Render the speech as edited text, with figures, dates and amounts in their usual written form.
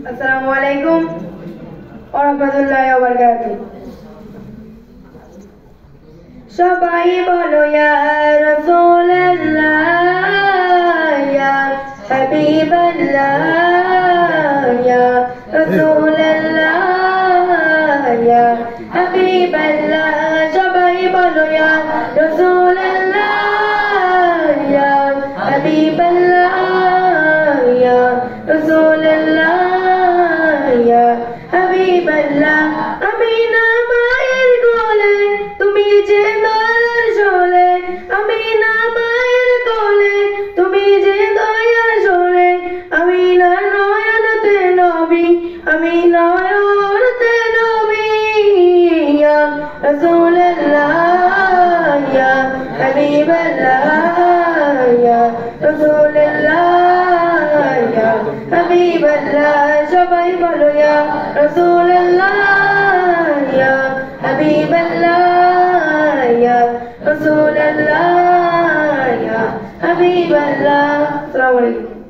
আসসালামু আলাইকুম ওয়া রাহমাতুল্লাহি ওয়া বারাকাতুহু। সবাই বলো ইয়া রাসূলুল্লাহ ইয়া হাবিবাল্লাহ ইয়া রাসূলুল্লাহ ইয়া হাবিবাল্লাহ। সবাই বলো ইয়া রাসূলুল্লাহ ইয়া হাবিবাল্লাহ ইয়া রাসূলুল্লাহ ইয়া হাবিবাল্লাহ। আমিনা মায়ের কোলে তুমি যে দয়ার শোলে, আমিনা মায়ের কোলে তুমি যে দয়ার শোলে, আমি নয়নতে নবী, আমি নয়নতে নবী। ইয়া রাসূলুল্লাহ ইয়া হাবিবাল্লাহ ইয়া রাসূলুল্লাহ ইয়া হাবিবাল্লাহ। সবাই বলো ইয়া রাসূলুল্লাহ ইয়া হাবিবাল্লাহ ইয়া রাসূলুল্লাহ ইয়া হাবিবাল্লাহ। আসসালামু আলাইকুম।